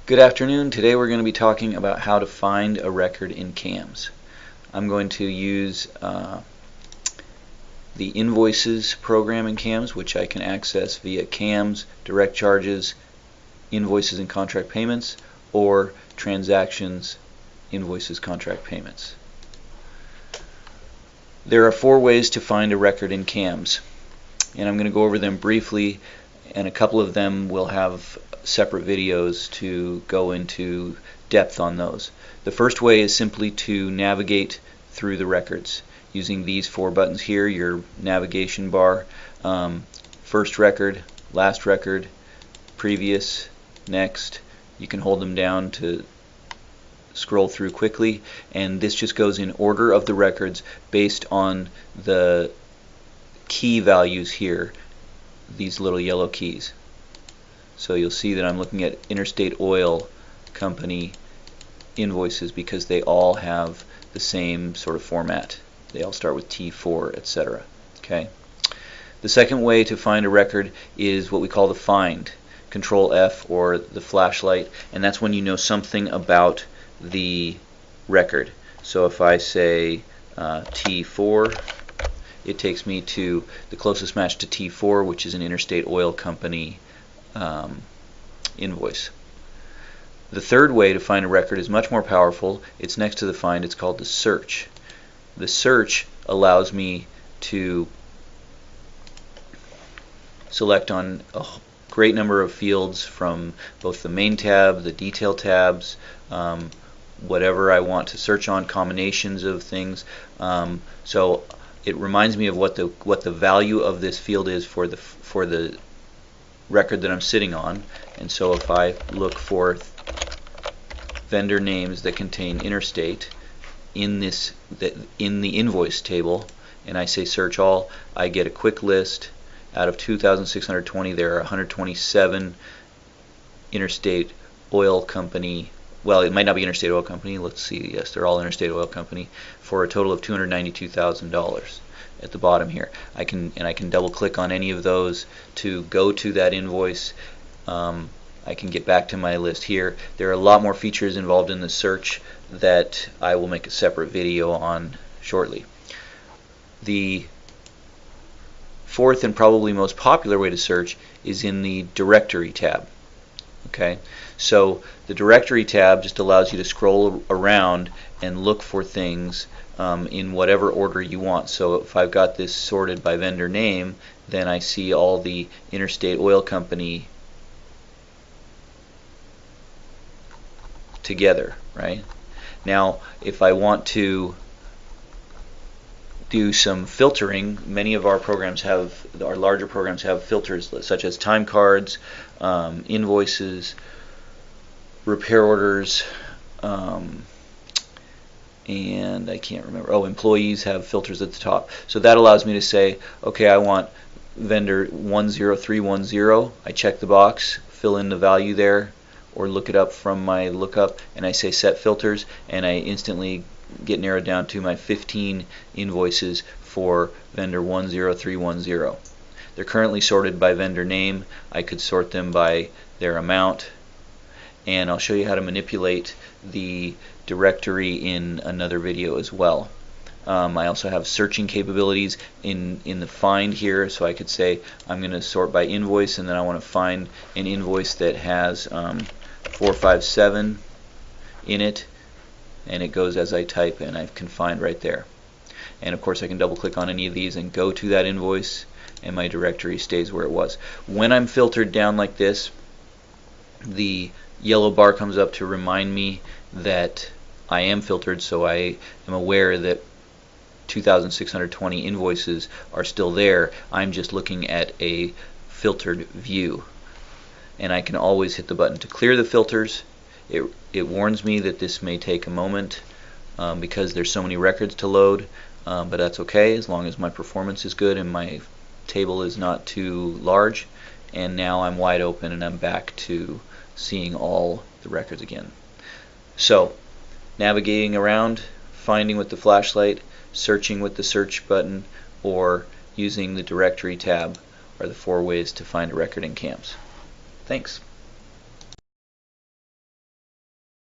Good afternoon. Today we're going to be talking about how to find a record in CAMS. I'm going to use the Invoices program in CAMS, which I can access via CAMS, Direct Charges, Invoices and Contract Payments, or Transactions, Invoices, Contract Payments. There are 4 ways to find a record in CAMS, and I'm going to go over them briefly, and a couple of them will have separate videos to go into depth on those. The first way is simply to navigate through the records using these 4 buttons here, your navigation bar. First record, last record, previous, next. You can hold them down to scroll through quickly, and this just goes in order of the records based on the key values here, these little yellow keys. So you'll see that I'm looking at Interstate Oil Company invoices because they all have the same sort of format. They all start with T4, etc. Okay. The second way to find a record is what we call the find. Control F, or the flashlight, and that's when you know something about the record. So if I say T4, it takes me to the closest match to T4, which is an Interstate Oil Company invoice. The third way to find a record is much more powerful. It's next to the find. It's called the search. The search allows me to select on a great number of fields from both the main tab, the detail tabs, whatever I want to search on, combinations of things. So it reminds me of what the value of this field is for the record that I'm sitting on. And so if I look for vendor names that contain Interstate in the invoice table, and I say search all, I get a quick list. Out of 2,620, there are 127 Interstate Oil Company. Well, it might not be Interstate Oil Company. Let's see. Yes, they're all Interstate Oil Company, for a total of $292,000. At the bottom here, I can double click on any of those to go to that invoice. I can get back to my list here. There are a lot more features involved in the search that I will make a separate video on shortly. The fourth and probably most popular way to search is in the Directory tab. Okay, so the Directory tab just allows you to scroll around and look for things in whatever order you want. So if I've got this sorted by vendor name, then I see all the Interstate Oil Company together, right? Now, if I want to do some filtering, many of our programs have, our larger programs have filters such as time cards, invoices, repair orders, and I can't remember. Oh, employees have filters at the top. So that allows me to say, okay, I want vendor 10310. I check the box, fill in the value there, or look it up from my lookup, and I say set filters, and I instantly get narrowed down to my 15 invoices for vendor 10310. They're currently sorted by vendor name. I could sort them by their amount, and I'll show you how to manipulate the directory in another video as well. I also have searching capabilities in the find here, so I could say I'm going to sort by invoice, and then I want to find an invoice that has 457 in it, and it goes as I type, and I can find right there. And of course I can double click on any of these and go to that invoice, and my directory stays where it was. When I'm filtered down like this, the yellow bar comes up to remind me that I am filtered, so I am aware that 2,620 invoices are still there. I'm just looking at a filtered view, and I can always hit the button to clear the filters. It warns me that this may take a moment because there's so many records to load, but that's okay as long as my performance is good and my table is not too large. And now I'm wide open and I'm back to seeing all the records again. So navigating around, finding with the flashlight, searching with the search button, or using the directory tab are the 4 ways to find a record in CAMS. Thanks.